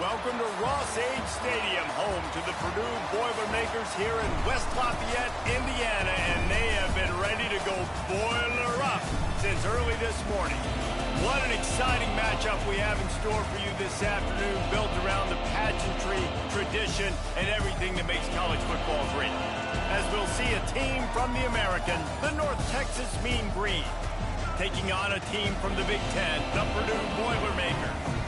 Welcome to Ross-Age Stadium, home to the Purdue Boilermakers here in West Lafayette, Indiana, and they have been ready to go boiler up since early this morning. What an exciting matchup we have in store for you this afternoon, built around the pageantry, tradition, and everything that makes college football great. As we'll see a team from the American, the North Texas Mean Green, taking on a team from the Big Ten, the Purdue Boilermakers.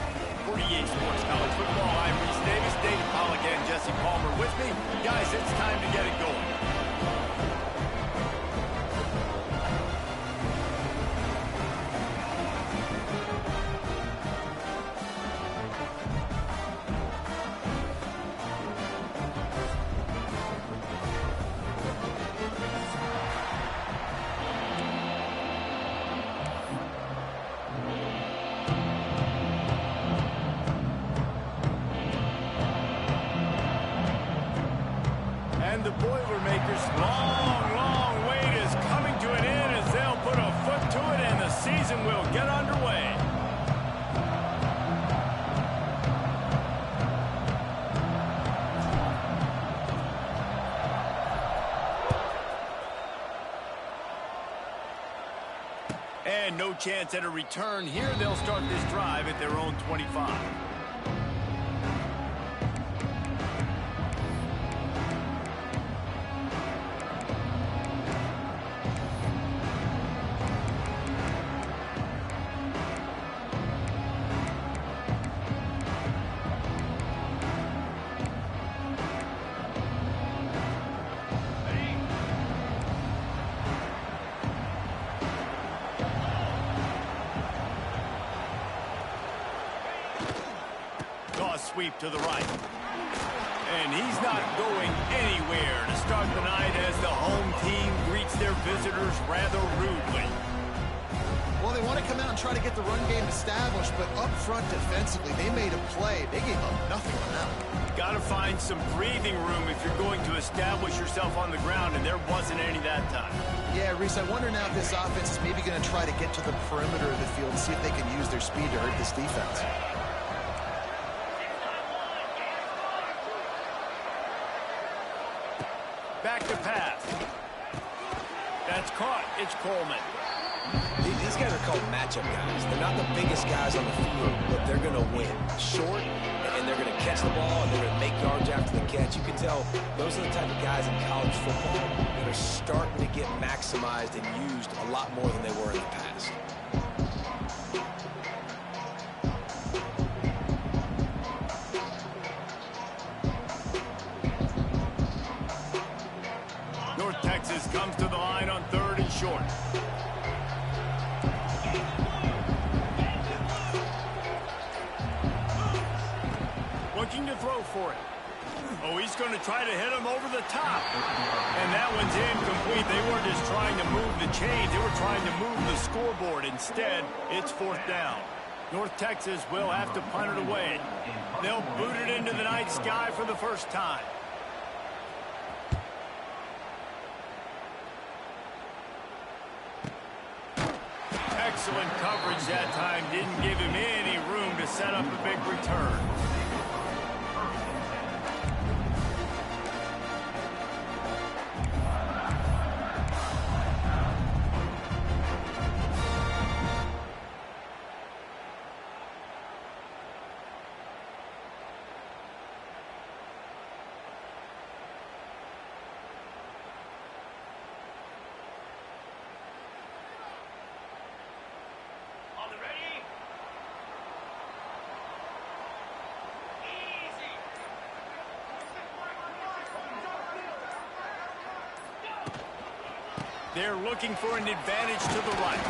48 Sports College Football. I'm Reese Davis, David Pollack, and Jesse Palmer with me. Guys, it's time to get it going. The Boilermakers' long wait is coming to an end as they'll put a foot to it and the season will get underway. And no chance at a return here. They'll start this drive at their own 25. Sweep to the right. And he's not going anywhere to start the night as the home team greets their visitors rather rudely. Well, they want to come out and try to get the run game established, but up front defensively, they made a play. They gave up nothing on that one. Got to find some breathing room if you're going to establish yourself on the ground, and there wasn't any that time. Yeah, Reese, I wonder now if this offense is maybe going to try to get to the perimeter of the field and see if they can use their speed to hurt this defense. Back to pass. That's caught. It's Coleman. These guys are called matchup guys. They're not the biggest guys on the field, but they're going to win. Short, and they're going to catch the ball, and they're going to make yards after the catch. You can tell those are the type of guys in college football that are starting to get maximized and used a lot more than they were in the past. Texas comes to the line on 3rd and short. Looking to throw for it. Oh, he's going to try to hit him over the top. And that one's incomplete. They weren't just trying to move the chains. They were trying to move the scoreboard. Instead, it's 4th down. North Texas will have to punt it away. They'll boot it into the night sky for the first time. Excellent coverage that time. Didn't give him any room to set up a big return. They're looking for an advantage to the right.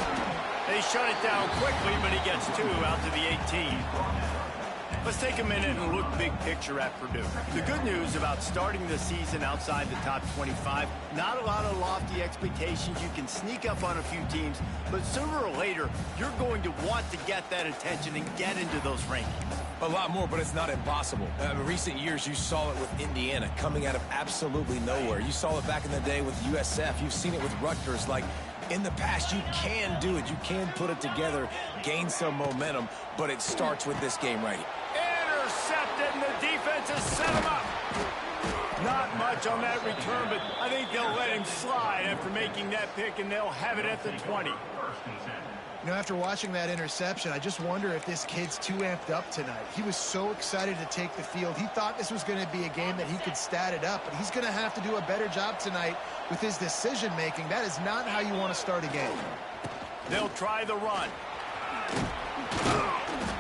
They shut it down quickly, but he gets 2 out to the 18. Let's take a minute and look big picture at Purdue. The good news about starting the season outside the top 25, not a lot of lofty expectations. You can sneak up on a few teams, but sooner or later, you're going to want to get that attention and get into those rankings. A lot more, but it's not impossible. In recent years, you saw it with Indiana coming out of absolutely nowhere. You saw it back in the day with USF. You've seen it with Rutgers. Like, in the past, you can do it. You can put it together, gain some momentum, but it starts with this game right here. Intercepted defense has set him up. Not much on that return, but I think they'll let him slide after making that pick, and they'll have it at the 20. You know, after watching that interception, I just wonder if this kid's too amped up tonight. He was so excited to take the field. He thought this was going to be a game that he could stat it up, but he's going to have to do a better job tonight with his decision-making. That is not how you want to start a game. They'll try the run.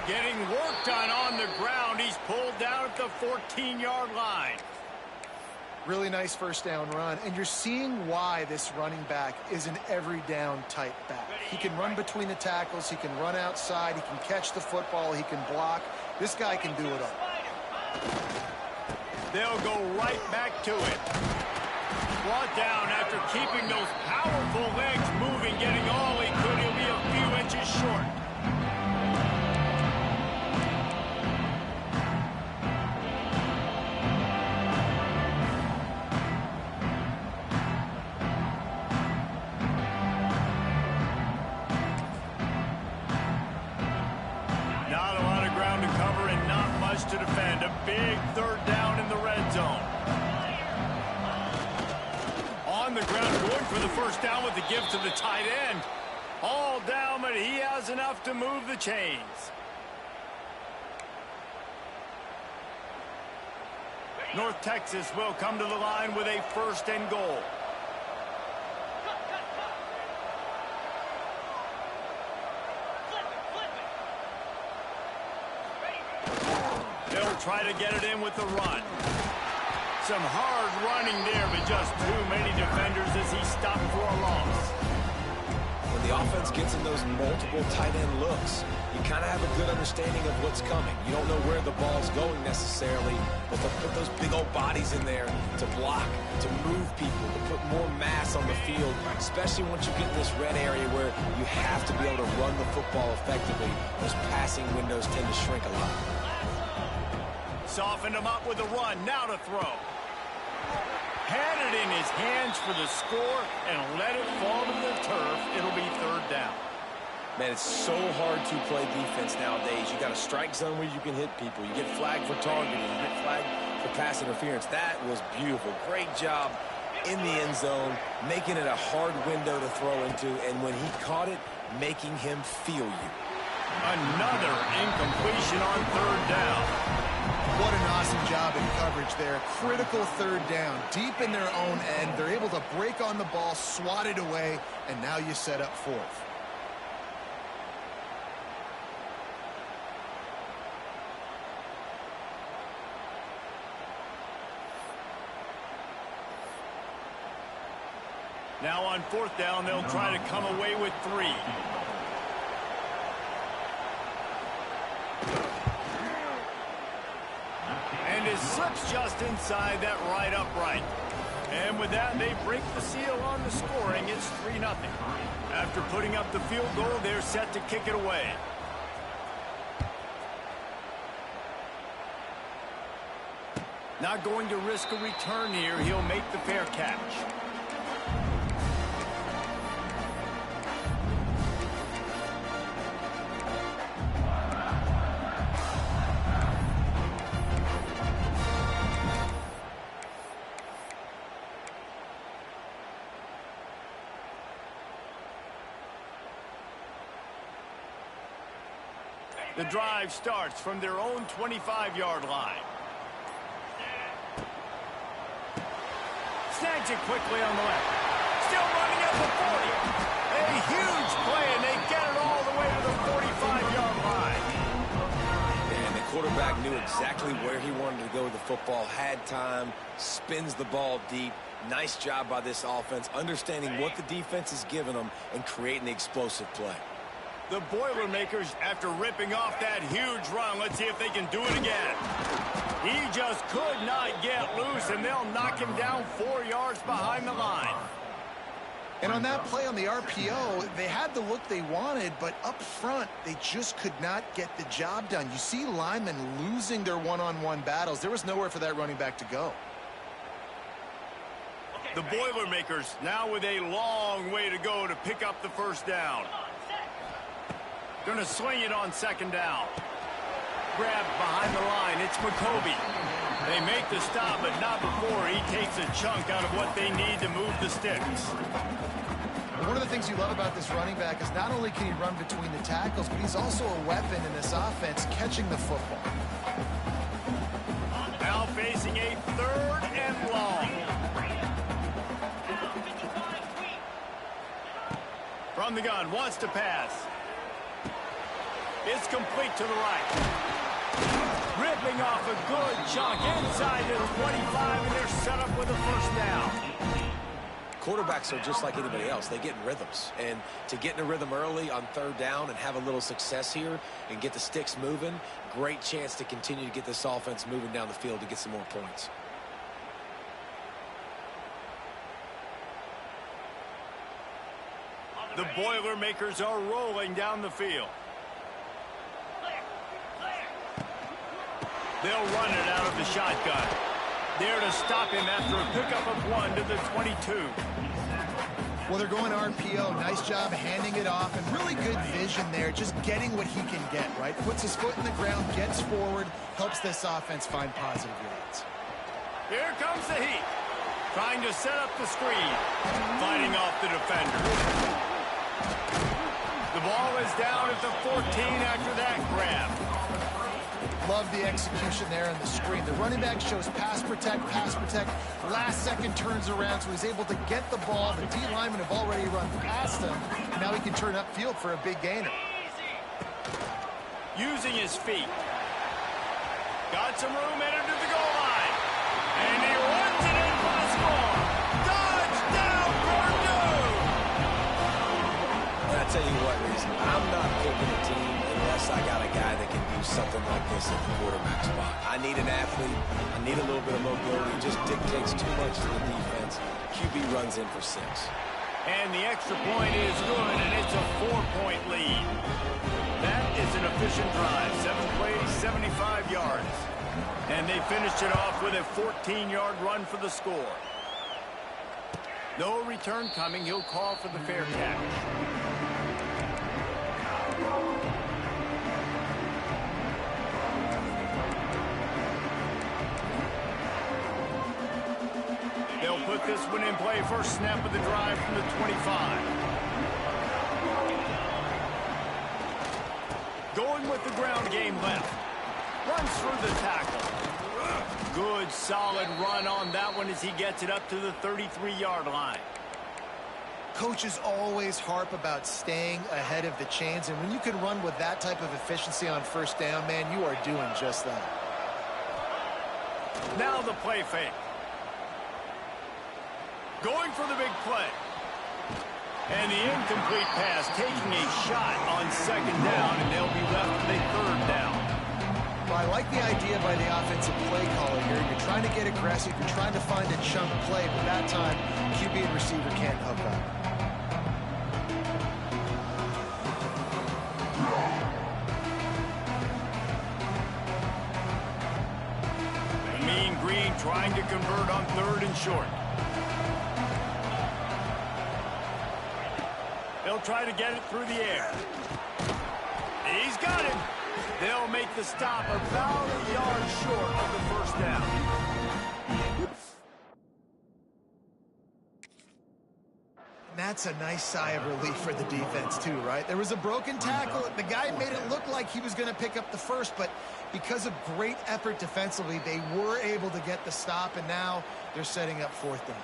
Getting work done on the ground. He's pulled down at the 14-yard line. Really nice first down run, and you're seeing why this running back is an every down type back. He can run between the tackles, he can run outside, he can catch the football, he can block. This guy can do it all. They'll go right back to it. Brought down after keeping those powerful legs moving, getting all he could. He'll be a few inches short. To defend. A big third down in the red zone. On the ground, going for the first down with the give to the tight end. All down, but he has enough to move the chains. North Texas will come to the line with a 1st and goal. They'll try to get it in with the run. Some hard running there, but just too many defenders as he stopped for a loss. When the offense gets in those multiple tight end looks, you kind of have a good understanding of what's coming. You don't know where the ball's going necessarily, but they'll put those big old bodies in there to block, to move people, to put more mass on the field, especially once you get in this red area where you have to be able to run the football effectively. Those passing windows tend to shrink a lot. Softened him up with a run, now to throw. Had it in his hands for the score and let it fall to the turf. It'll be 3rd down. Man, it's so hard to play defense nowadays. You got a strike zone where you can hit people. You get flagged for targeting. You get flagged for pass interference. That was beautiful. Great job in the end zone, making it a hard window to throw into, and when he caught it, making him feel you. Another incompletion on 3rd down. What an awesome job in coverage there. Critical 3rd down, deep in their own end. They're able to break on the ball, swat it away, and now you set up 4th. Now on 4th down, they'll try to come away with 3. And it slips just inside that right upright. And with that, they break the seal on the scoring. It's 3-0. After putting up the field goal, they're set to kick it away. Not going to risk a return here. He'll make the fair catch. The drive starts from their own 25-yard line. Snags it quickly on the left. Still running at the 40. A huge play, and they get it all the way to the 45-yard line. And the quarterback knew exactly where he wanted to go with the football, had time, spins the ball deep. Nice job by this offense, understanding what the defense is giving them and creating the explosive play. The Boilermakers, after ripping off that huge run, let's see if they can do it again. He just could not get loose, and they'll knock him down 4 yards behind the line. And on that play on the RPO, they had the look they wanted, but up front, they just could not get the job done. You see linemen losing their one-on-one battles. There was nowhere for that running back to go. The Boilermakers now with a long way to go to pick up the 1st down. Going to swing it on 2nd down. grab behind the line. It's McCovey. They make the stop, but not before he takes a chunk out of what they need to move the sticks. One of the things you love about this running back is not only can he run between the tackles, but he's also a weapon in this offense catching the football. Now facing a 3rd and long. From the gun, wants to pass. It's complete to the right. Ripping off a good chunk inside the 25, and they're set up with a first down. Quarterbacks are just like anybody else. They get in rhythms. And to get in a rhythm early on 3rd down and have a little success here and get the sticks moving, great chance to continue to get this offense moving down the field to get some more points. The Boilermakers are rolling down the field. They'll run it out of the shotgun. There to stop him after a pickup of 1 to the 22. Well, they're going RPO. Nice job handing it off, and really good vision there, just getting what he can get, right? Puts his foot in the ground, gets forward, helps this offense find positive yards. Here comes the heat. Trying to set up the screen. Fighting off the defender. The ball is down at the 14 after that grab. Love the execution there on the screen. The running back shows pass protect. Last second turns around, so he's able to get the ball. The D linemen have already run past him. And now he can turn upfield for a big gainer. Using his feet. Got some room headed to the goal line. And he runs it in for the score. Touchdown, Purdue! And I tell you what, Reese, I'm not picking a team unless I got a guy that can do something like this at the quarterback spot. I need an athlete. I need a little bit of mobility. It just dictates too much to the defense. QB runs in for 6. And the extra point is good, and it's a 4-point lead. That is an efficient drive. 7 plays, 75 yards. And they finished it off with a 14-yard run for the score. No return coming. He'll call for the fair catch. They'll put this one in play. First snap of the drive from the 25. Going with the ground game left. Runs through the tackle. Good, solid run on that one as he gets it up to the 33-yard line. Coaches always harp about staying ahead of the chains, and when you can run with that type of efficiency on first down, man, you are doing just that. Now the play fake. Going for the big play. And the incomplete pass taking a shot on 2nd down, and they'll be left with a 3rd down. Well, I like the idea by the offensive play caller here. You're trying to get aggressive. You're trying to find a chunk play, but that time, QB and receiver can't hook up. The Mean Green trying to convert on 3rd and short. They'll try to get it through the air. He's got it. They'll make the stop about a yard short of the first down. That's a nice sigh of relief for the defense too, right? There was a broken tackle. The guy made it look like he was going to pick up the first, but because of great effort defensively, they were able to get the stop, and now they're setting up 4th down.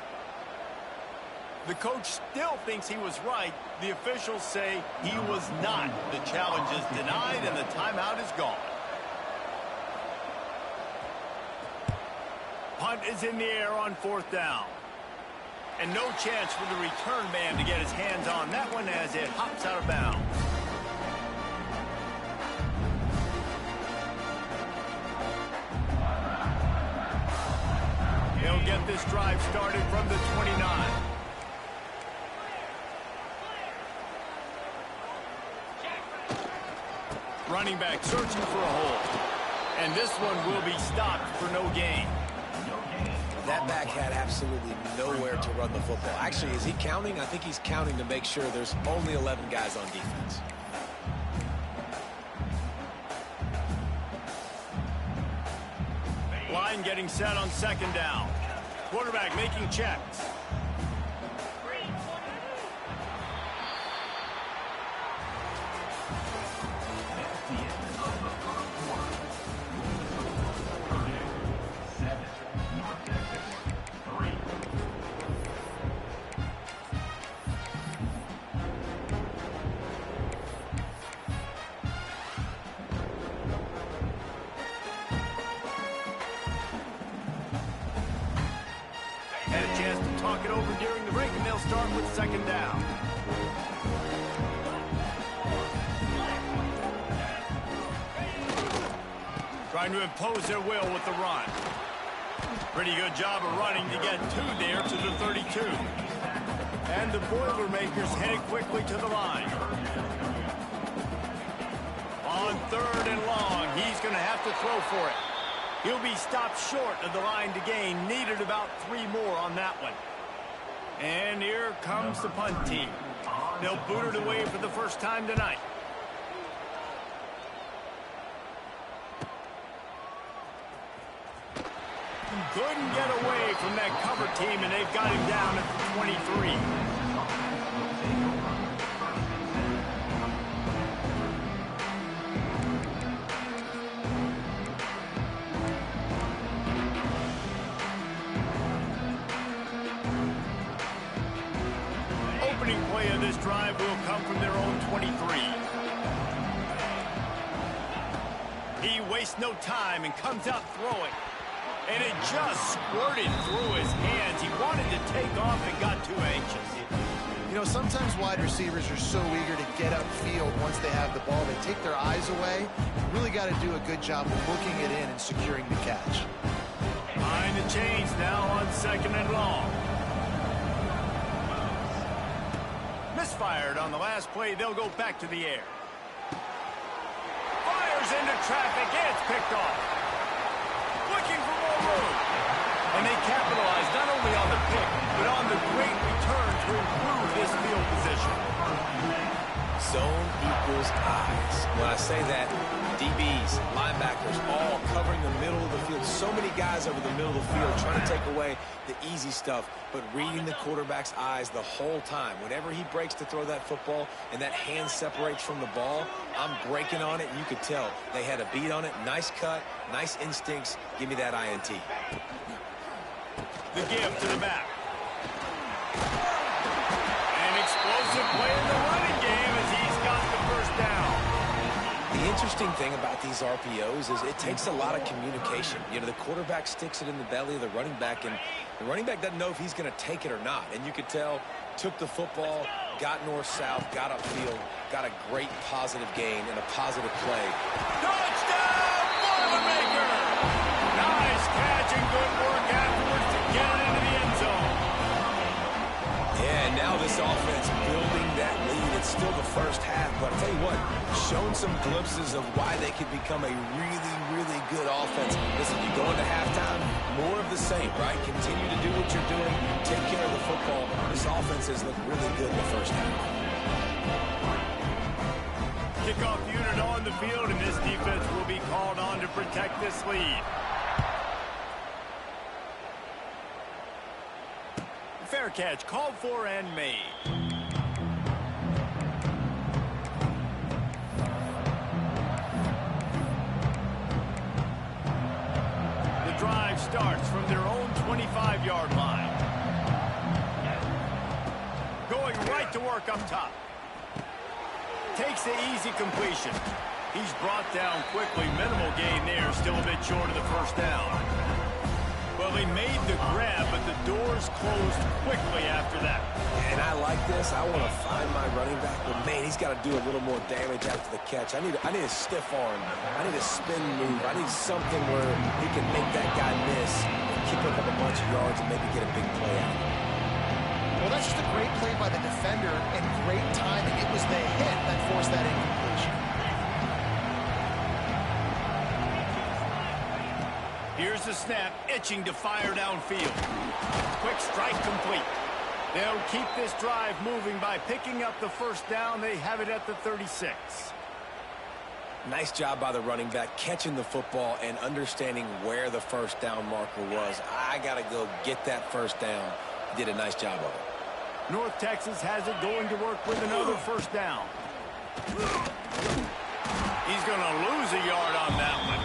The coach still thinks he was right. The officials say he was not. The challenge is denied, and the timeout is gone. Punt is in the air on 4th down. And no chance for the return man to get his hands on that one as it hops out of bounds. He'll get this drive started from the 29. Running back searching for a hole. And this one will be stopped for no gain. That back had absolutely nowhere to run the football. Actually, is he counting? I think he's counting to make sure there's only 11 guys on defense. line getting set on second down. Quarterback making checks. Had a chance to talk it over during the break, and they'll start with second down. Trying to impose their will with the run. Pretty good job of running to get two there to the 32. And the Boilermakers headed quickly to the line. On third and long, he's going to have to throw for it. He'll be stopped short of the line to gain. Needed about 3 more on that one. And here comes the punt team. They'll boot it away for the first time tonight. Couldn't get away from that cover team, and they've got him down at the 23. Opening play of this drive will come from their own 23. He wastes no time and comes out throwing. And it just squirted through his hands. He wanted to take off and got too anxious. You know, sometimes wide receivers are so eager to get upfield once they have the ball. They take their eyes away. You really got to do a good job of booking it in and securing the catch. Behind the chains now on second and long. Misfired on the last play. They'll go back to the air. Fires into traffic. It's picked off. Looking for more room. And they capitalize not only on the pick, but on the great return to improve this field position. Zone equals eyes. When I say that, DBs, linebackers, all covering the middle of the field. So many guys over the middle of the field trying to take away the easy stuff, but reading the quarterback's eyes the whole time. Whenever he breaks to throw that football and that hand separates from the ball, I'm breaking on it, and you could tell they had a beat on it. Nice cut, nice instincts. Give me that INT. The give to the back. An explosive play in the running game as he's got the first down. The interesting thing about these RPOs is it takes a lot of communication. You know, the quarterback sticks it in the belly of the running back, and the running back doesn't know if he's going to take it or not. And you could tell, took the football, got north-south, got upfield, got a great positive gain and a positive play. Touchdown, Boilermaker! Nice catch and good work afterwards to get it into the end zone. Yeah, and now this offense building that lead. It's still the first half, but I'll tell you what, shown some glimpses of why they could become a really, really good offense. Listen, you go into halftime, more of the same, right? Continue to do what you're doing, take care of the football. This offense has looked really good in the first half. Kickoff unit on the field, and this defense will be called on to protect this lead. Fair catch called for and made. The drive starts from their own 25-yard line. Going right to work up top. Takes the easy completion. He's brought down quickly. Minimal gain there. Still a bit short of the first down. Well, he made the grab, but the doors closed quickly after that. And I like this. I want to find my running back, but man, he's got to do a little more damage after the catch. I need a stiff arm. I need a spin move. I need something where he can make that guy miss and keep up a bunch of yards and maybe get a big play out of it. Well, that's just a great play by the defender and great timing. It was the hit that forced that incompletion. Here's the snap, itching to fire downfield. Quick strike complete. They'll keep this drive moving by picking up the first down. They have it at the 36. Nice job by the running back, catching the football and understanding where the first down marker was. I got to go get that first down. He did a nice job of it. North Texas has it going to work with another first down. He's going to lose a yard on that one.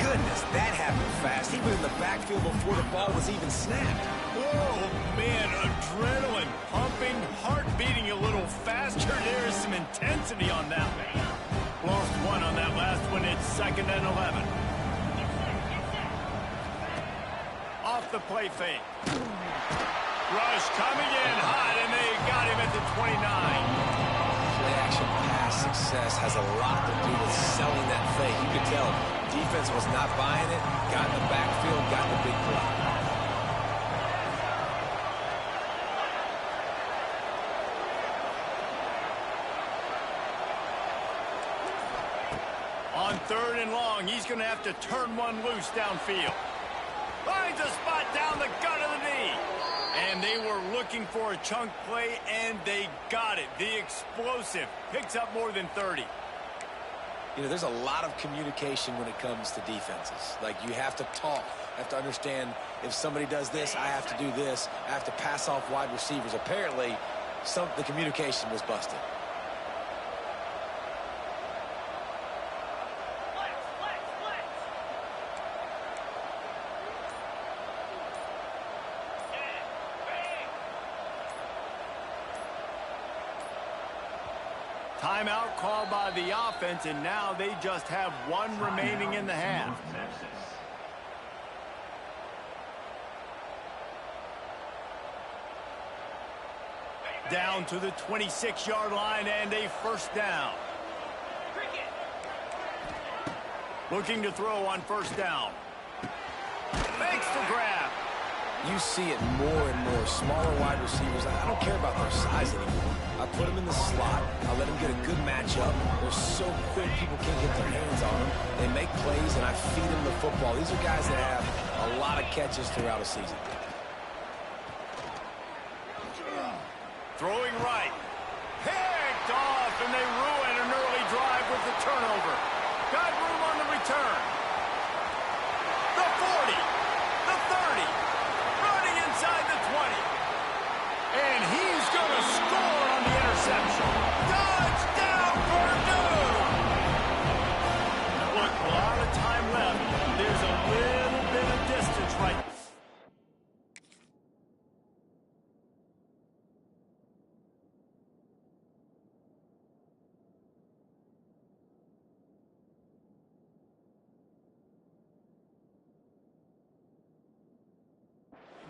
Goodness, that happened fast. He was in the backfield before the ball was even snapped. Oh, man, adrenaline pumping, heart beating a little faster. There is some intensity on that one. Lost one on that last one. It's 2nd and 11. Off the play fake. Rush coming in hot, and they got him at the 29. Play-action pass success has a lot to do with selling that fake. You could tell defense was not buying it, got in the backfield, got the big play. On 3rd and long, he's going to have to turn one loose downfield. Finds a spot down the gut of the knee. And they were looking for a chunk play, and they got it. The explosive picks up more than 30. You know, there's a lot of communication when it comes to defenses. Like, you have to talk. You have to understand if somebody does this, I have to do this. I have to pass off wide receivers. Apparently, the communication was busted. Timeout called by the offense, and now they just have one remaining in the half. Down to the 26-yard line and a first down. Looking to throw on first down. Makes the grab. You see it more and more. Smaller wide receivers, I don't care about their size anymore. I put them in the slot. I let them get a good matchup. They're so quick, people can't get their hands on them. They make plays, and I feed them the football. These are guys that have a lot of catches throughout a season. Throwing right. Picked off, and they ruin an early drive with the turnover. Got room on the return. The 40. The 30. Running inside the 20. And he's going to score on the interception. Touchdown, Purdue! Look, a lot of time left. There's a little bit of distance right.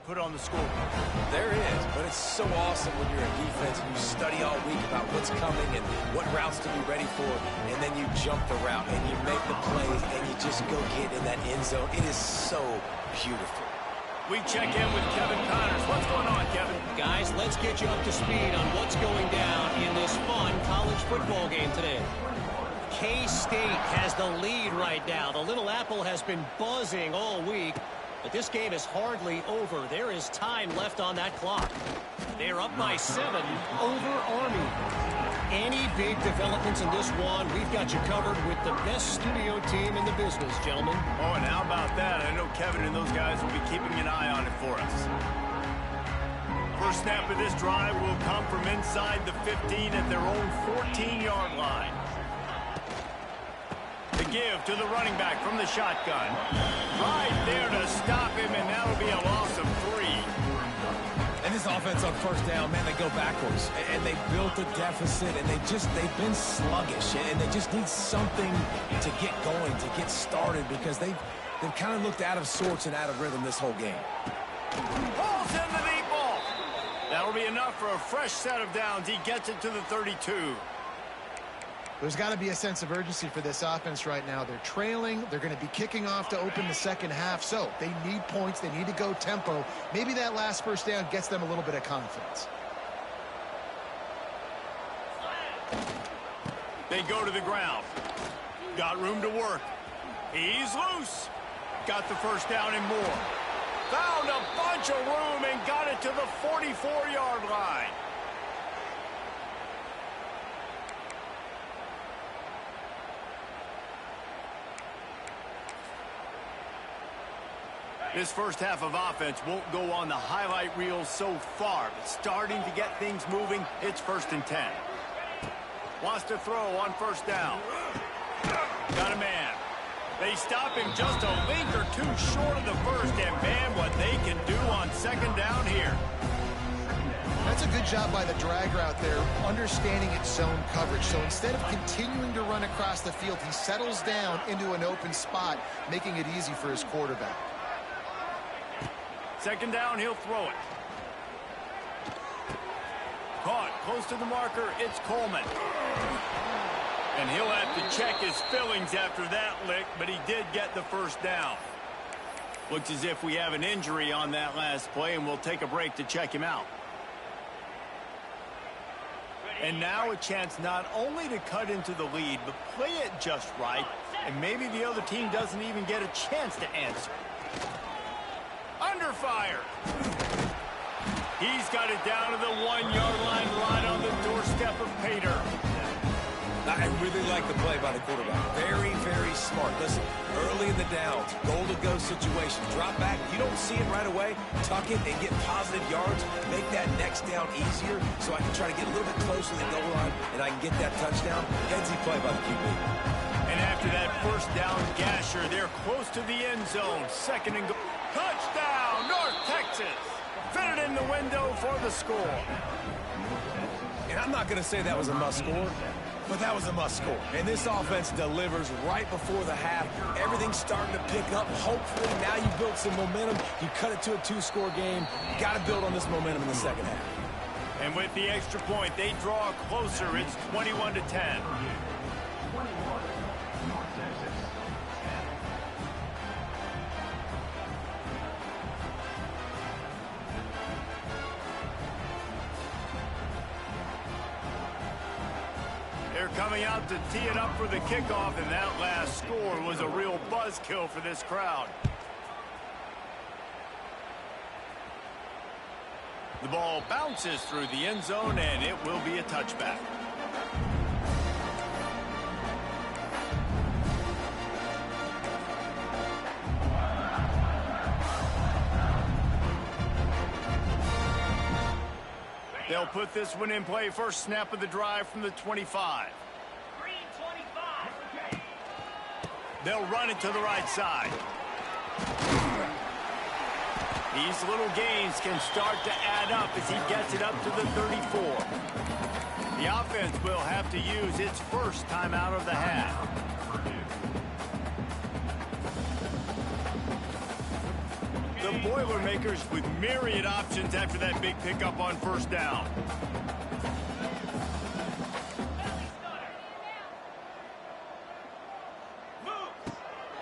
Put on the score. There is, but it's so awesome when you're in defense and you study all week about what's coming and what routes to be ready for, and then you jump the route and you make the plays and you just go get in that end zone. It is so beautiful. We check in with Kevin Connors. What's going on, Kevin? Guys, let's get you up to speed on what's going down in this fun college football game today. K-State has the lead right now. The Little Apple has been buzzing all week. But this game is hardly over. There is time left on that clock. They're up by 7 over Army. Any big developments in this one, we've got you covered with the best studio team in the business, gentlemen. Oh, and how about that? I know Kevin and those guys will be keeping an eye on it for us. First snap of this drive will come from inside the 15 at their own 14-yard line. The give to the running back from the shotgun. Right there to stop him, and that'll be a loss of 3. And this offense on first down, man, they go backwards. And they built a deficit, and they've been sluggish. And they just need something to get going, to get started, because they've kind of looked out of sorts and out of rhythm this whole game. Pulls in the deep ball. That'll be enough for a fresh set of downs. He gets it to the 32. There's got to be a sense of urgency for this offense right now. They're trailing. They're going to be kicking off to open the second half. So they need points. They need to go tempo. Maybe that last first down gets them a little bit of confidence. They go to the ground. Got room to work. He's loose. Got the first down and more. Found a bunch of room and got it to the 44-yard line. This first half of offense won't go on the highlight reel so far, but starting to get things moving. It's 1st and 10. Wants to throw on 1st down. Got a man. They stop him just a link or two short of the first, and man, what they can do on 2nd down here. That's a good job by the drag route there, understanding its zone coverage. So instead of continuing to run across the field, he settles down into an open spot, making it easy for his quarterback. 2nd down, he'll throw it. Caught close to the marker, it's Coleman. And he'll have to check his fillings after that lick, but he did get the 1st down. Looks as if we have an injury on that last play, and we'll take a break to check him out. And now a chance not only to cut into the lead, but play it just right, and maybe the other team doesn't even get a chance to answer. Under fire. He's got it down to the 1-yard line, right on the doorstep of Pater. I really like the play by the quarterback. Very, very smart. Listen, early in the downs, goal-to-go situation. Drop back. You don't see it right away. Tuck it and get positive yards. Make that next down easier so I can try to get a little bit closer to the goal line and I can get that touchdown. Headsy play by the QB. And after that 1st down gasher, they're close to the end zone. 2nd and goal. Touchdown, North Texas. Fitted in the window for the score. And I'm not going to say that was a must score, but that was a must score. And this offense delivers right before the half. Everything's starting to pick up. Hopefully now you build some momentum. You cut it to a 2-score game. You got to build on this momentum in the 2nd half. And with the extra point, they draw closer. It's 21-10. They're coming out to tee it up for the kickoff, and that last score was a real buzzkill for this crowd. The ball bounces through the end zone, and it will be a touchback. They'll put this one in play. First snap of the drive from the 25. They'll run it to the right side. These little gains can start to add up as he gets it up to the 34. The offense will have to use its first timeout of the half. The Boilermakers with myriad options after that big pickup on 1st down.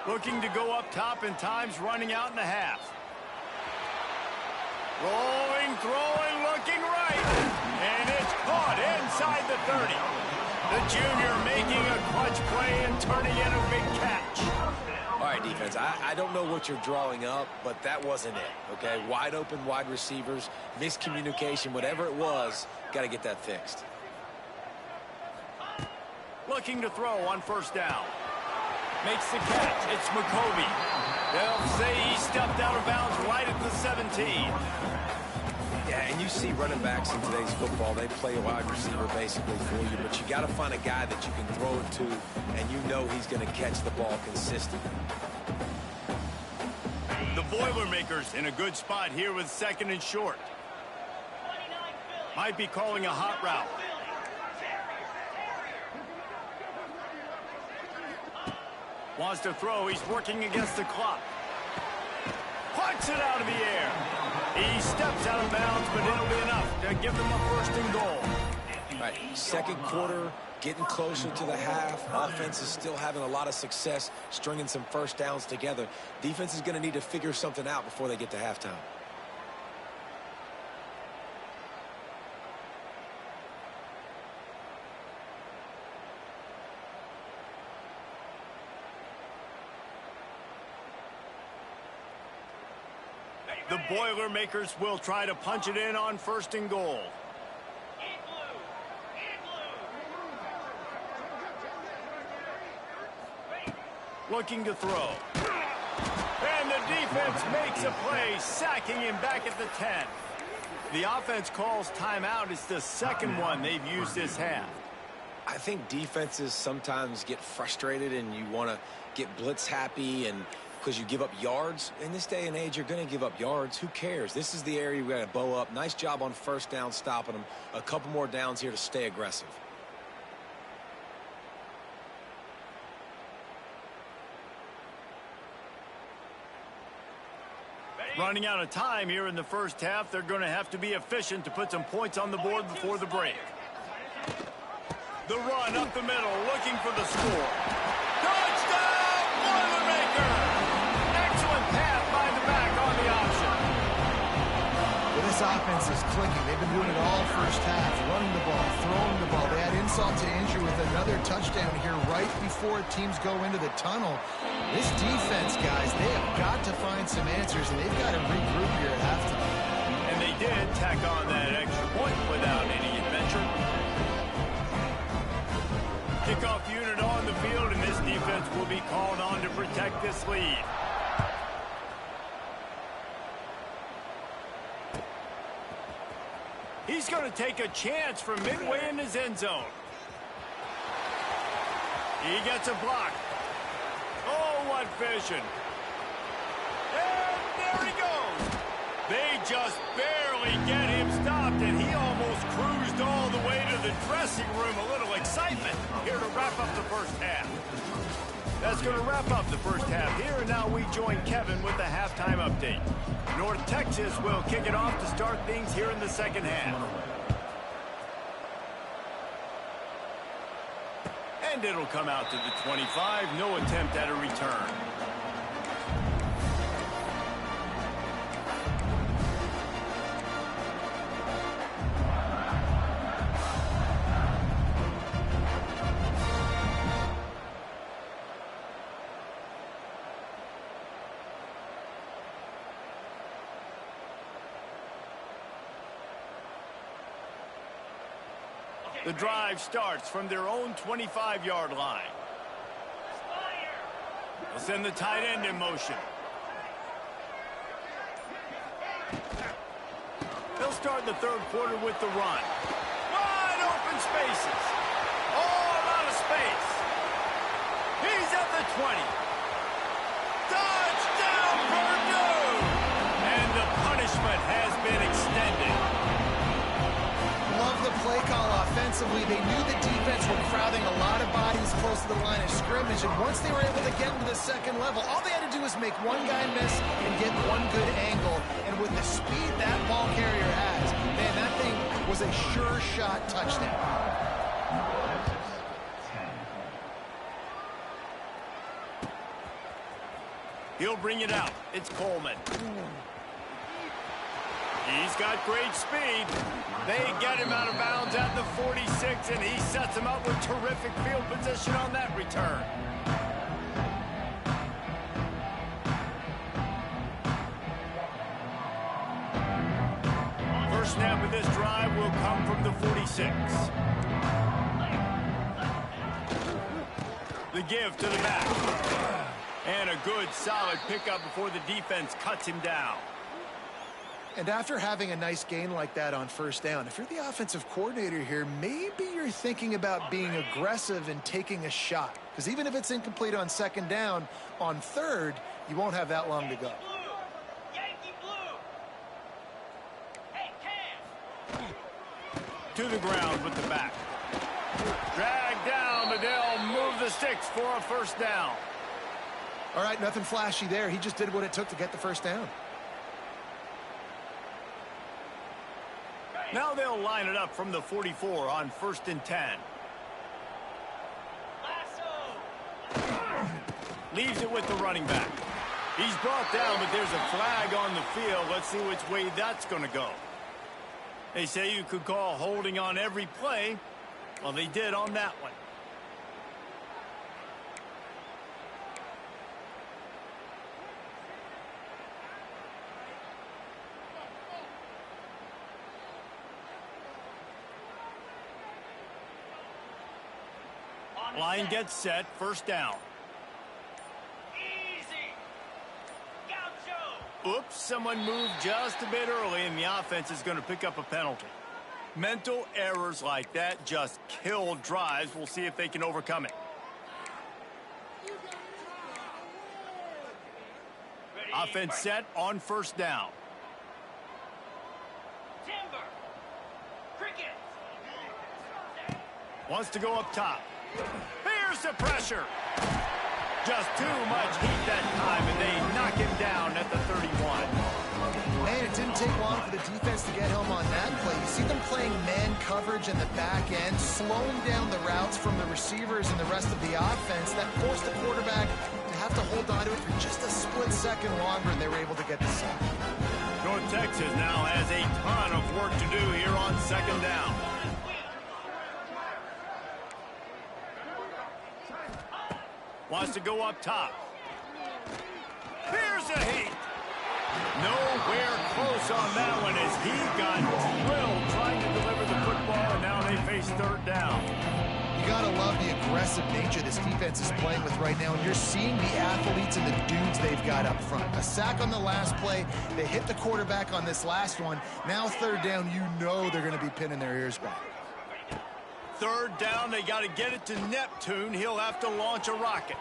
Looking to go up top, and time's running out in the half. Rolling, throwing, looking right. And it's caught inside the 30. The junior making a clutch play and turning in a big catch. All right, defense, I don't know what you're drawing up, but that wasn't it, okay? Wide open wide receivers, miscommunication, whatever it was, got to get that fixed. Looking to throw on 1st down. Makes the catch. It's McCovey. They'll say he stepped out of bounds right at the 17. Yeah, and you see running backs in today's football, they play a wide receiver basically for you, but you got to find a guy that you can throw it to, and you know he's going to catch the ball consistently. The Boilermakers in a good spot here with 2nd and short. Might be calling a hot route. Wants to throw. He's working against the clock. Puts it out of the air. He steps out of bounds, but it'll be enough to give them a 1st and goal. All right, 2nd quarter, getting closer to the half. Offense is still having a lot of success stringing some 1st downs together. Defense is going to need to figure something out before they get to halftime. The Boilermakers will try to punch it in on 1st and goal. Looking to throw. And the defense makes a play, sacking him back at the 10. The offense calls timeout. It's the second one they've used this half. I think defenses sometimes get frustrated and you want to get blitz happy and because you give up yards. In this day and age, you're going to give up yards. Who cares? This is the area we got to bow up. Nice job on first down stopping them. A couple more downs here to stay aggressive. Running out of time here in the first half. They're going to have to be efficient to put some points on the board before the break. The run up the middle, looking for the score. Touchdown, Boilermaker! Excellent pass by the back on the option. Well, this offense is clicking. They've been doing it all first half, running the ball, throwing the ball. They had insult to injury with another touchdown here right before teams go into the tunnel. This defense, guys, they have got to find some answers, and they've got to regroup here at halftime. And they did tack on that extra point without any adventure. Kickoff unit on the field, and this defense will be called on to protect this lead. He's going to take a chance from midway in his end zone. He gets a block. Oh, what vision. And there he goes. They just barely get him stopped, and he almost cruised all the way to the dressing room. A little excitement here to wrap up the first half. That's going to wrap up the first half here, and now we join Kevin with the halftime update. North Texas will kick it off to start things here in the second half. And it'll come out to the 25. No attempt at a return. The drive starts from their own 25-yard line. They'll send the tight end in motion. They'll start the third quarter with the run. Wide open spaces. All out of space. He's at the 20. Touchdown, Purdue! And the punishment has been extended. Love the play call offensively. They knew the defense were crowding a lot of bodies close to the line of scrimmage, and once they were able to get into the second level, all they had to do was make one guy miss and get one good angle. And with the speed that ball carrier has, man, that thing was a sure shot touchdown. He'll bring it out. It's Coleman. He's got great speed. They get him out of bounds at the 46, and he sets him up with terrific field position on that return. First snap of this drive will come from the 46. The give to the back. And a good, solid pickup before the defense cuts him down. And after having a nice gain like that on first down, if you're the offensive coordinator here, maybe you're thinking about being aggressive and taking a shot. Because even if it's incomplete on second down, on third, you won't have that long to go. To the ground with the back. Drag down, but they'll move the sticks for a first down. All right, nothing flashy there. He just did what it took to get the first down. Now they'll line it up from the 44 on 1st and 10. Leaves it with the running back. He's brought down, but there's a flag on the field. Let's see which way that's going to go. They say you could call holding on every play. Well, they did on that one. Line gets set, first down. Oops, someone moved just a bit early, and the offense is going to pick up a penalty. Mental errors like that just kill drives. We'll see if they can overcome it. Offense set on first down. Wants to go up top. Here's the pressure. Just too much heat that time, and they knock him down at the 31. Man, it didn't take long for the defense to get home on that play. You see them playing man coverage in the back end, slowing down the routes from the receivers and the rest of the offense. That forced the quarterback to have to hold on to it for just a split second longer, and they were able to get the sack. North Texas now has a ton of work to do here on second down. Wants to go up top. Here's a heat. Nowhere close on that one as he got drilled trying to deliver the football, and now they face third down. You got to love the aggressive nature this defense is playing with right now, and you're seeing the athletes and the dudes they've got up front. A sack on the last play. They hit the quarterback on this last one. Now third down, you know they're going to be pinning their ears back. Third down, they got to get it to Neptune. He'll have to launch a rocket.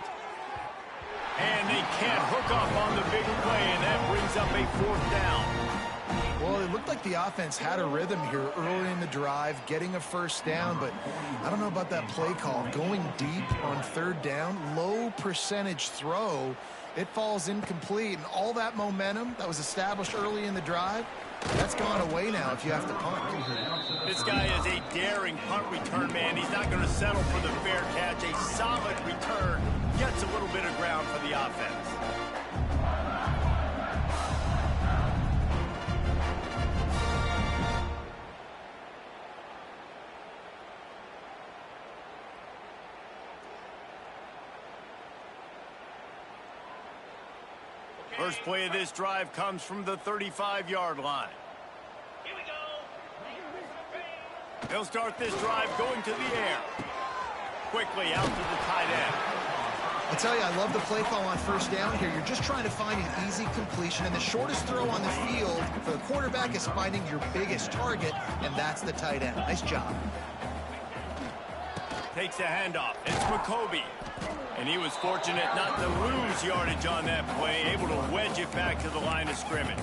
And they can't hook up on the big play, and that brings up a fourth down. Well, it looked like the offense had a rhythm here early in the drive, getting a first down, but I don't know about that play call. Going deep on third down, low percentage throw, it falls incomplete, and all that momentum that was established early in the drive, that's gone away now if you have to punt. This guy is a daring punt return man. He's not going to settle for the fair catch. A solid return gets a little bit of ground for the offense. First play of this drive comes from the 35-yard line. Here we go. He'll start this drive going to the air. Quickly out to the tight end. I tell you, I love the play call on first down here. You're just trying to find an easy completion, and the shortest throw on the field for the quarterback is finding your biggest target, and that's the tight end. Nice job. Takes a handoff. It's McCoby. And he was fortunate not to lose yardage on that play, able to wedge it back to the line of scrimmage.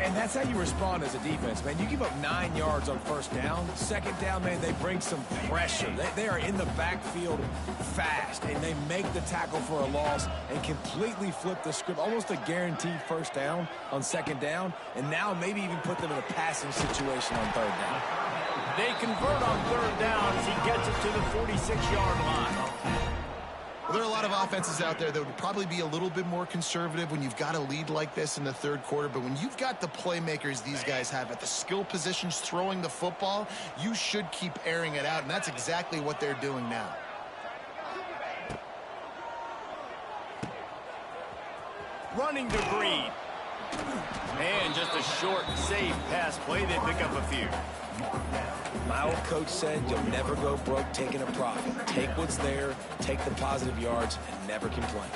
And that's how you respond as a defense, man. You give up 9 yards on first down. Second down, man, they bring some pressure. They are in the backfield fast, and they make the tackle for a loss and completely flip the script. Almost a guaranteed first down on second down, and now maybe even put them in a passing situation on third down. They convert on third down as he gets it to the 46-yard line. Well, there are a lot of offenses out there that would probably be a little bit more conservative when you've got a lead like this in the third quarter. But when you've got the playmakers these guys have at the skill positions throwing the football, you should keep airing it out. And that's exactly what they're doing now. Running to Breed. And just a short, safe pass play. They pick up a few. My old coach said you'll never go broke taking a profit. Take what's there, take the positive yards, and never complain.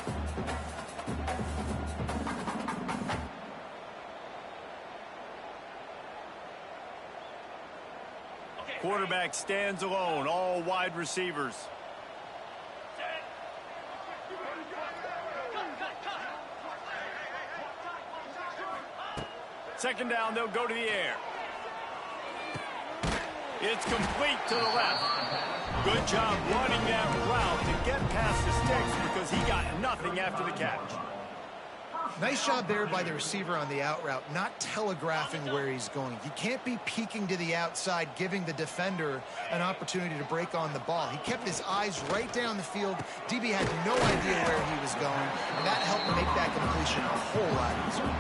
Quarterback stands alone, all wide receivers. Second down, they'll go to the air. It's complete to the left. Good job running that route to get past the sticks because he got nothing after the catch. Nice job there by the receiver on the out route, not telegraphing where he's going. He can't be peeking to the outside, giving the defender an opportunity to break on the ball. He kept his eyes right down the field. DB had no idea where he was going, and that helped make that completion a whole lot easier.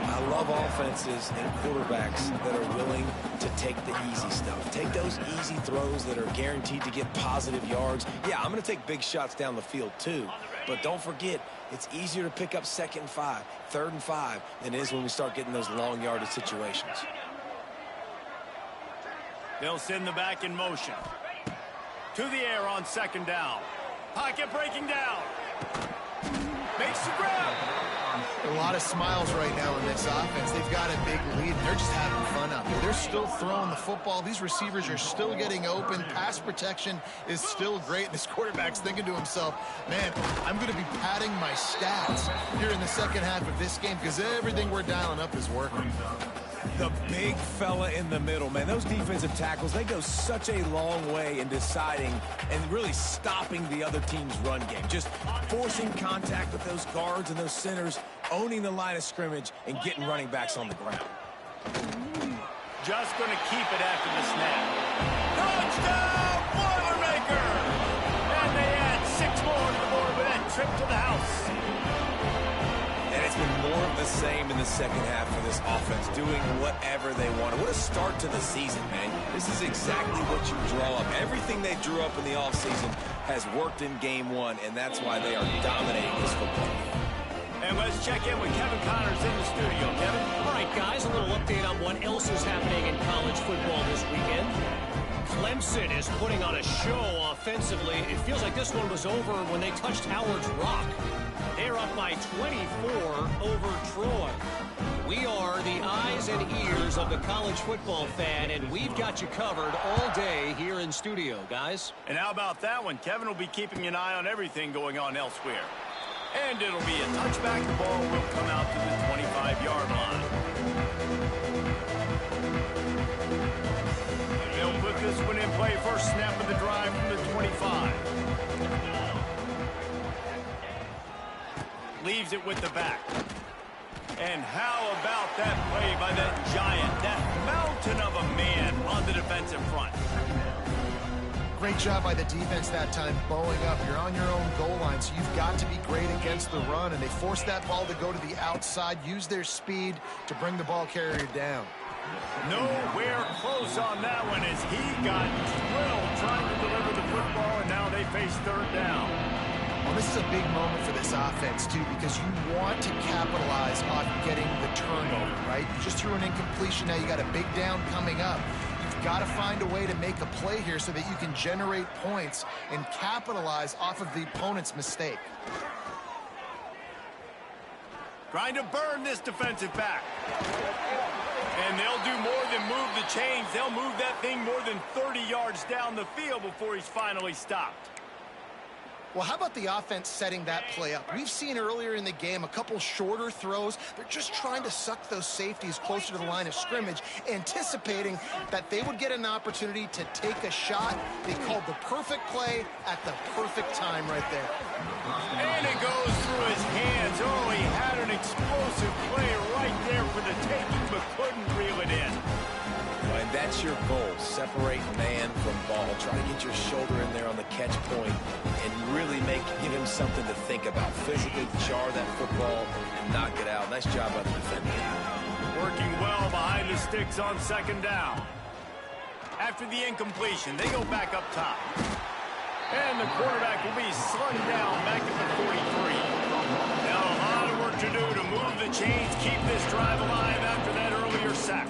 I love offenses and quarterbacks that are willing to take the easy stuff. Take those easy throws that are guaranteed to get positive yards. Yeah, I'm going to take big shots down the field too. But don't forget, it's easier to pick up second and 5, third and 5 than it is when we start getting those long yardage situations. They'll send the back in motion. To the air on second down. Pocket breaking down. Makes the grab. A lot of smiles right now in this offense. They've got a big lead, and they're just having fun out there. They're still throwing the football. These receivers are still getting open. Pass protection is still great. And this quarterback's thinking to himself, man, I'm going to be padding my stats here in the second half of this game because everything we're dialing up is working. The big fella in the middle, man. Those defensive tackles, they go such a long way in deciding and really stopping the other team's run game. Just forcing contact with those guards and those centers, owning the line of scrimmage, and getting running backs on the ground. Just going to keep it after the snap. Touchdown, Boilermaker! And they add 6 more to the board with that trip to the house. And it's been more of the same in the second half for this offense, doing whatever they want. What a start to the season, man. This is exactly what you draw up. Everything they drew up in the offseason has worked in game 1, and that's why they are dominating this football game. And let's check in with Kevin Connors in the studio. Kevin? All right, guys, a little update on what else is happening in college football this weekend. Clemson is putting on a show offensively. It feels like this one was over when they touched Howard's Rock. They're up by 24 over Troy. We are the eyes and ears of the college football fan, and we've got you covered all day here in studio, guys. And how about that one? Kevin will be keeping an eye on everything going on elsewhere. And it'll be a touchback. The ball will come out to the 25-yard line. They'll put this one in play. First snap of the drive from the 25. Leaves it with the back. And how about that play by that giant, that mountain of a man on the defensive front? Great job by the defense that time, bowing up. You're on your own goal line, so you've got to be great against the run, and they forced that ball to go to the outside, use their speed to bring the ball carrier down. Nowhere close on that one as he got drilled trying to deliver the football, and now they face third down. Well, this is a big moment for this offense, too, because you want to capitalize on getting the turnover, right? You just threw an incompletion. Now you got a big down coming up. You've got to find a way to make a play here so that you can generate points and capitalize off of the opponent's mistake. Trying to burn this defensive back. And they'll do more than move the chains. They'll move that thing more than 30 yards down the field before he's finally stopped. Well, how about the offense setting that play up? We've seen earlier in the game a couple shorter throws. They're just trying to suck those safeties closer to the line of scrimmage, anticipating that they would get an opportunity to take a shot. They called the perfect play at the perfect time right there. And it goes through his hands. Oh, he had an explosive play right there for the taking, but couldn't reel it in. And that's your goal. Separate man from ball. Try to get your shoulder in there on the catch point and really give him something to think about. Physically jar that football and knock it out. Nice job by the defender. Working well behind the sticks on second down. After the incompletion, they go back up top. And the quarterback will be slung down back at the 43. Now a lot of work to do to move the chains, keep this drive alive after that earlier sack.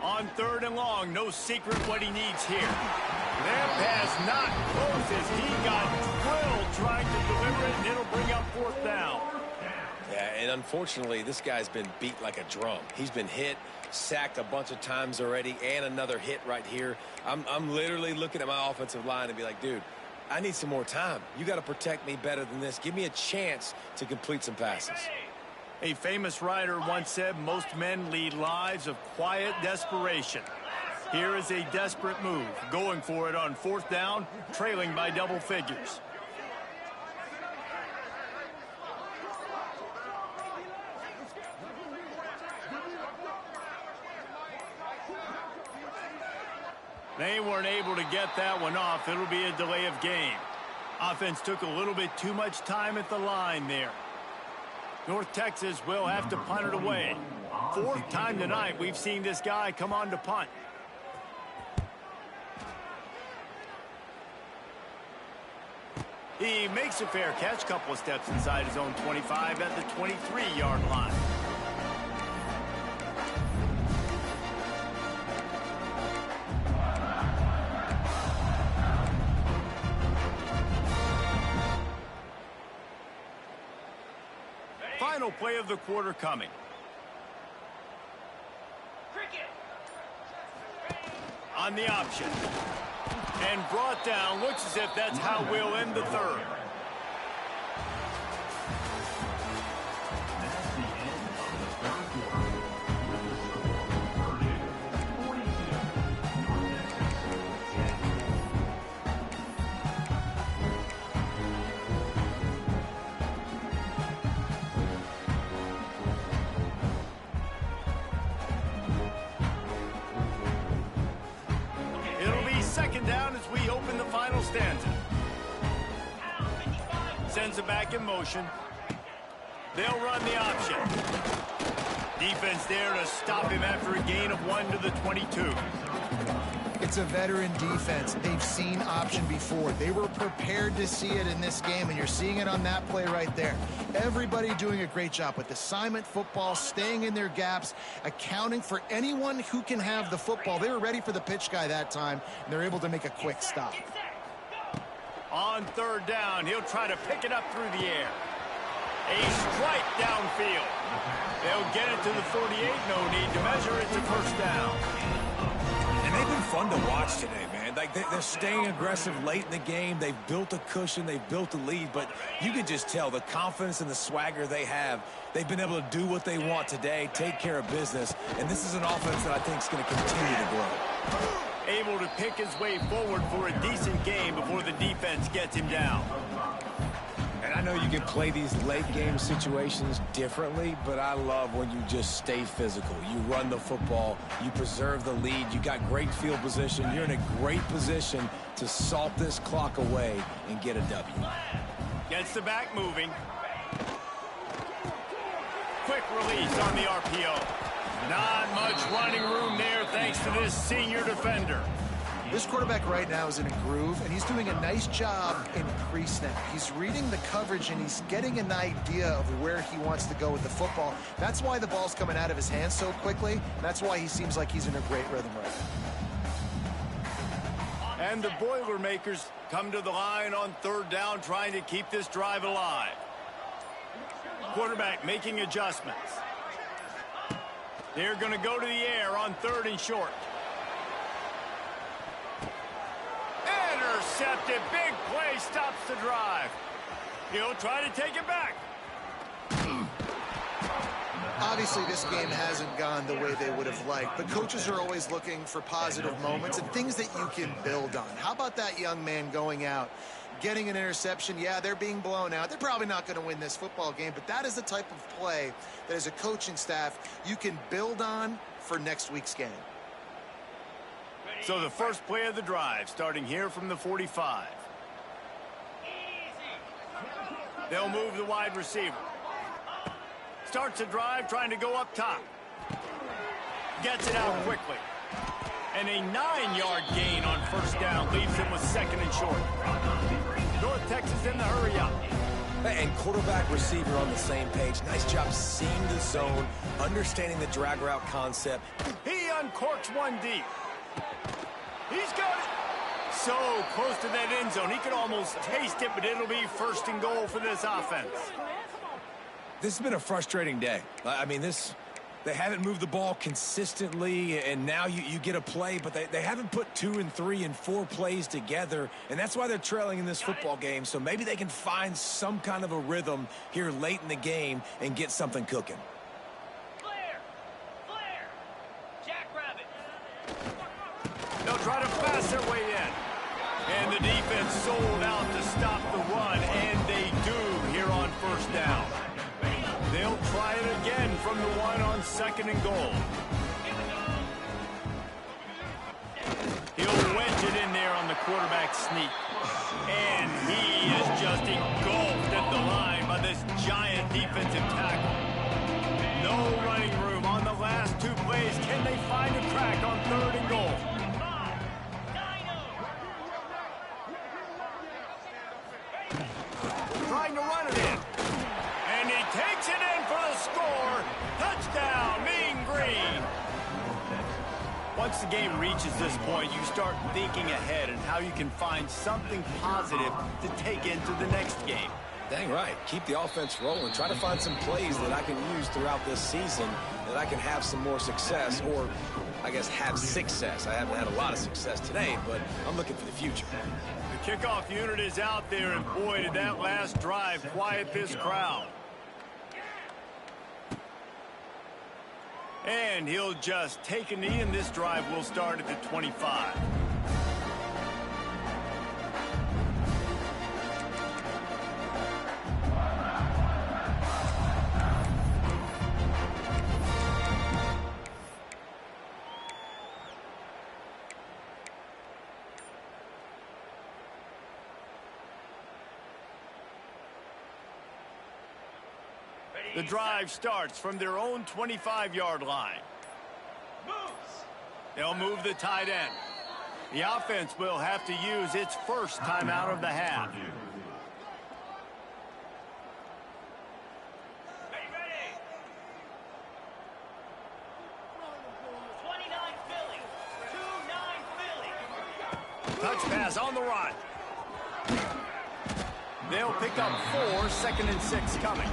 On third and long, no secret what he needs here. That pass not close as he got drilled trying to deliver it, and it'll bring up fourth down. Yeah, and unfortunately, this guy's been beat like a drum. He's been hit, sacked a bunch of times already, and another hit right here. I'm literally looking at my offensive line and be like, dude, I need some more time. You got to protect me better than this. Give me a chance to complete some passes. A famous writer once said, most men lead lives of quiet desperation. Here is a desperate move, going for it on fourth down, trailing by double figures. They weren't able to get that one off. It'll be a delay of game. Offense took a little bit too much time at the line there. North Texas will have to punt it away. Fourth time tonight we've seen this guy come on to punt. He makes a fair catch, couple of steps inside his own 25 at the 23-yard line. final play of the quarter coming. On the option. And brought down. Looks as if that's how we'll end the third. Second down as we open the final stanza. Sends it back in motion. They'll run the option. Defense there to stop him after a gain of 1 to the 22. It's a veteran defense. They've seen option before. They were prepared to see it in this game, and you're seeing it on that play right there. Everybody doing a great job with assignment football, staying in their gaps, accounting for anyone who can have the football. They were ready for the pitch guy that time, and they're able to make a quick stop. On third down, he'll try to pick it up through the air. A strike downfield. They'll get it to the 48. No need to measure it to first down. And they've been fun to watch today, man. Like they're staying aggressive late in the game. They've built a cushion. They've built a lead. But you can just tell the confidence and the swagger they have. They've been able to do what they want today, take care of business. And this is an offense that I think is going to continue to grow. Able to pick his way forward for a decent game before the defense gets him down. And I know you can play these late game situations differently, but I love when you just stay physical. You run the football, you preserve the lead, you got great field position. You're in a great position to salt this clock away and get a W. Gets the back moving. Quick release on the RPO. Not much running room there thanks to this senior defender. This quarterback right now is in a groove, and he's doing a nice job in pre-snap. He's reading the coverage, and he's getting an idea of where he wants to go with the football. That's why the ball's coming out of his hands so quickly, and that's why he seems like he's in a great rhythm right now. And the Boilermakers come to the line on third down, trying to keep this drive alive. Quarterback making adjustments. They're going to go to the air on third and short. Intercepted. Big play stops the drive. He'll try to take it back. Obviously, this game hasn't gone the way they would have liked, but coaches are always looking for positive moments and things that you can build on. How about that young man going out, getting an interception? Yeah, they're being blown out. They're probably not going to win this football game, but that is the type of play that as a coaching staff you can build on for next week's game. So the first play of the drive, starting here from the 45. They'll move the wide receiver. Starts the drive, trying to go up top. Gets it out quickly. And a 9-yard gain on first down leaves him with second and short. North Texas in the hurry up. And quarterback receiver on the same page. Nice job seeing the zone, understanding the drag route concept. He uncorks one deep. He's got it. So close to that end zone. He could almost taste it, but it'll be first and goal for this offense. This has been a frustrating day. I mean, they haven't moved the ball consistently, and now you get a play, but they haven't put 2 and 3 and 4 plays together, and that's why they're trailing in this football game. So maybe they can find some kind of a rhythm here late in the game and get something cooking. They'll try to pass their way in. And the defense sold out to stop the run, and they do here on first down. They'll try it again from the one on second and goal. He'll wedge it in there on the quarterback sneak. And he is just engulfed at the line by this giant defensive tackle. No running room on the last 2 plays. Can they find a crack on third and goal? Trying to run it in. And he takes it in for the score. Touchdown, Mean Green. Once the game reaches this point, you start thinking ahead and how you can find something positive to take into the next game. Dang right. Keep the offense rolling. Try to find some plays that I can use throughout this season that I can have some more success, or I guess have success. I haven't had a lot of success today, but I'm looking for the future. The kickoff unit is out there, and boy, did that last drive quiet this crowd. And he'll just take a knee, and this drive will start at the 25. The drive starts from their own 25-yard line. They'll move the tight end. The offense will have to use its first timeout of the half. Touch pass on the run. They'll pick up 4, 2nd and 6 coming.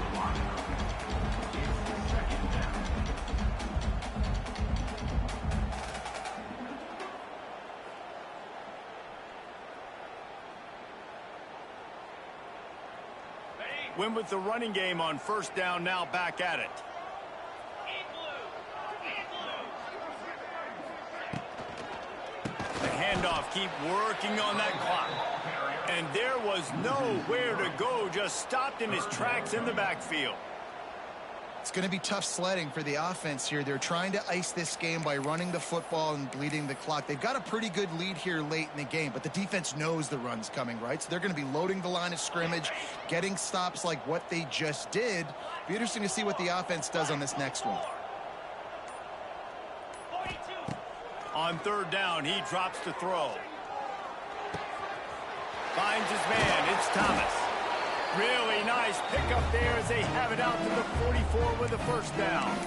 Win with the running game on first down, now back at it. The handoff, keep working on that clock. And there was nowhere to go, just stopped in his tracks in the backfield. It's going to be tough sledding for the offense here. They're trying to ice this game by running the football and bleeding the clock. They've got a pretty good lead here late in the game, but the defense knows the run's coming, right? So they're going to be loading the line of scrimmage, getting stops like what they just did. Be interesting to see what the offense does on this next one. On third down, he drops to throw. Finds his man. It's Thomas. Really nice pickup there as they have it out to the 44 with the first down.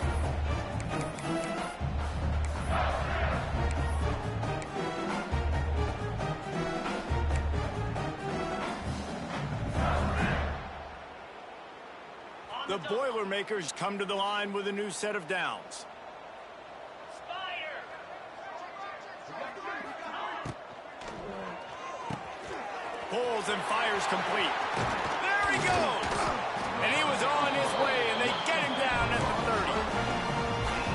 The Boilermakers come to the line with a new set of downs. Pulls and fires complete. There he goes! And he was on his way, and they get him down at the 30.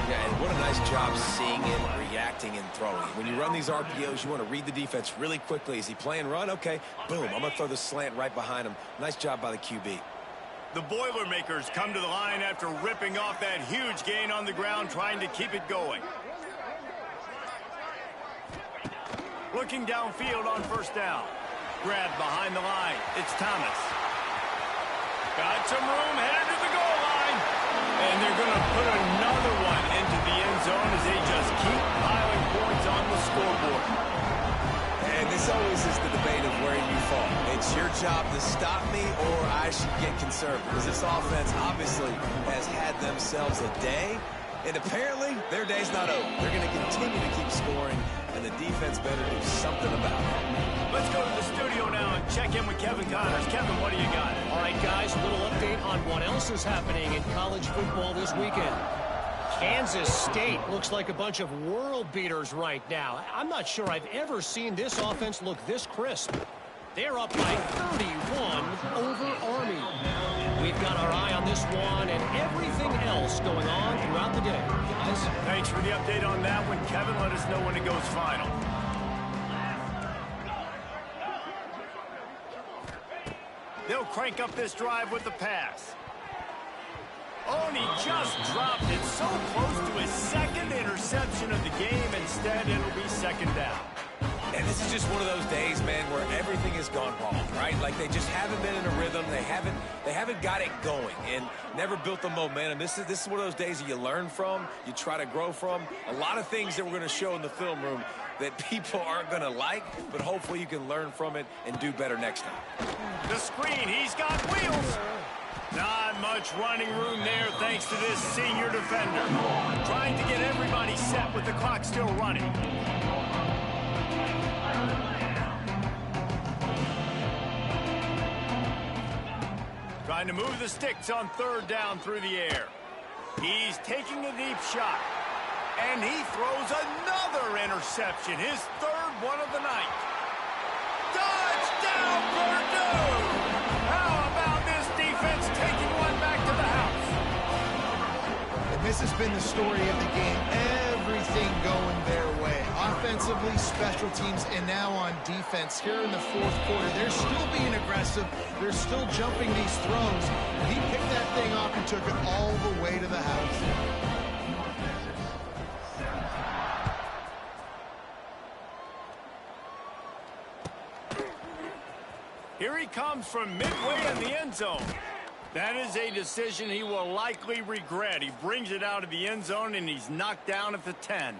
Yeah, and what a nice job seeing it, reacting, and throwing. When you run these RPOs, you want to read the defense really quickly. Is he playing run? Okay, boom, I'm going to throw the slant right behind him. Nice job by the QB. The Boilermakers come to the line after ripping off that huge gain on the ground, trying to keep it going. Looking downfield on first down. Grabbed behind the line. It's Thomas. Got some room, headed to the goal line. And they're going to put another one into the end zone as they just keep piling points on the scoreboard. And this always is the debate of where you fall. It's your job to stop me, or I should get conservative. Because this offense obviously has had themselves a day. And apparently, their day's not over. They're going to continue to keep scoring, and the defense better do something about it. Let's go to the studio now and check in with Kevin Connors. Kevin, what do you got? All right, guys, a little update on what else is happening in college football this weekend. Kansas State looks like a bunch of world beaters right now. I'm not sure I've ever seen this offense look this crisp. They're up by 31 over Army. We've got our eye on this one and everything else going on throughout the day. Guys, thanks for the update on that one, Kevin. Let us know when it goes final. They'll crank up this drive with the pass. Oh, and he just dropped it so close to his second interception of the game. Instead, it'll be second down. And this is just one of those days, man, where everything has gone wrong, right? Like they just haven't been in a rhythm. They haven't got it going and never built the momentum. This is one of those days that you learn from, you try to grow from. A lot of things that we're going to show in the film room that people aren't going to like, but hopefully you can learn from it and do better next time. The screen, he's got wheels. Not much running room there thanks to this senior defender. Trying to get everybody set with the clock still running. Trying to move the sticks on third down through the air. He's taking a deep shot. And he throws another interception, his third one of the night. Touchdown, Purdue! How about this defense taking one back to the house? And this has been the story of the game. Everything going their way. Offensively, special teams, and now on defense. Here in the fourth quarter, they're still being aggressive. They're still jumping these throws. And he picked that thing off and took it all the way to the house. Here he comes from midway in the end zone. That is a decision he will likely regret. He brings it out of the end zone, and he's knocked down at the 10.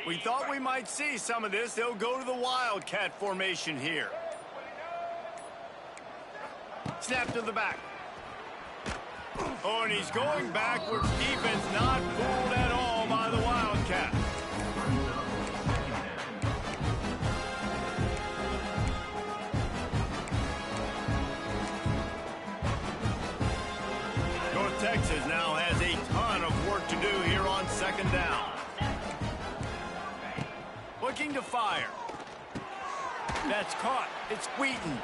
We thought we might see some of this. They'll go to the Wildcat formation here. Snap to the back. Oh, and he's going backwards. Defense not fooled at all by the Wildcat. North Texas now has a ton of work to do here on second down. Looking to fire. That's caught. It's Wheaton.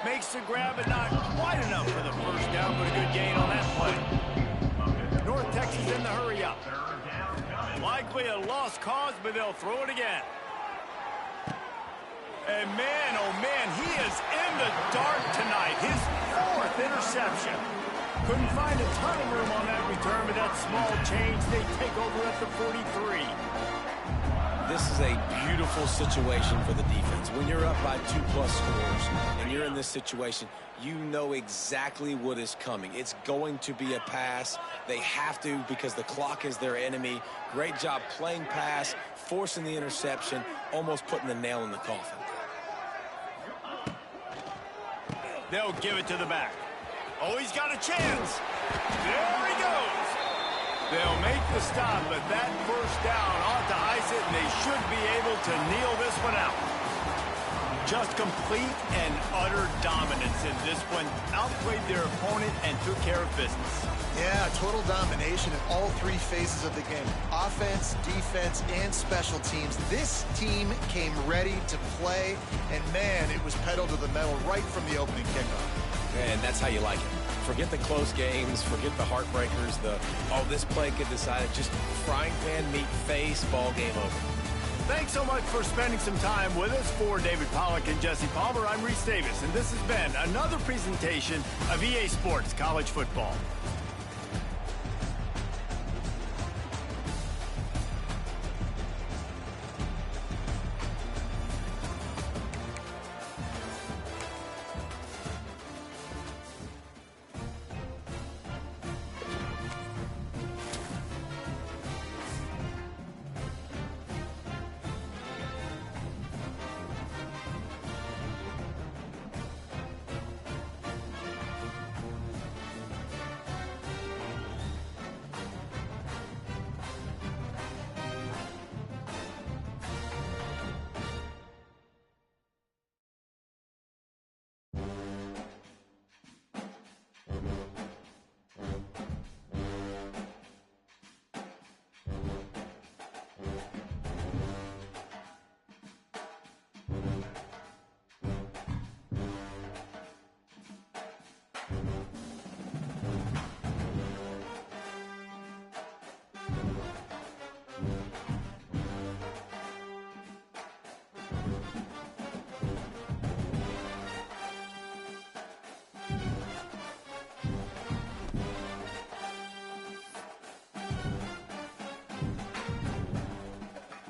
Makes the grab, but not quite enough for the first down, but a good gain on that play. North Texas in the hurry up. Likely a lost cause, but they'll throw it again. And man, oh man, he is in the dark tonight. His fourth interception. Couldn't find a ton of room on that return, but that small change, they take over at the 43. This is a beautiful situation for the defense. When you're up by 2+ scores and you're in this situation, you know exactly what is coming. It's going to be a pass. They have to because the clock is their enemy. Great job playing pass, forcing the interception, almost putting the nail in the coffin. They'll give it to the back. Oh, he's got a chance. There he goes. They'll make the stop, but that first down ought to ice it, and they should be able to kneel this one out. Just complete and utter dominance in this one. Outplayed their opponent and took care of business. Yeah, total domination in all three phases of the game. Offense, defense, and special teams. This team came ready to play, and man, it was pedal to the metal right from the opening kickoff. And that's how you like it. Forget the close games, forget the heartbreakers, this play could decide it. Just frying pan, meat face, ball game over. Thanks so much for spending some time with us. For David Pollack and Jesse Palmer, I'm Reese Davis, and this has been another presentation of EA Sports College Football.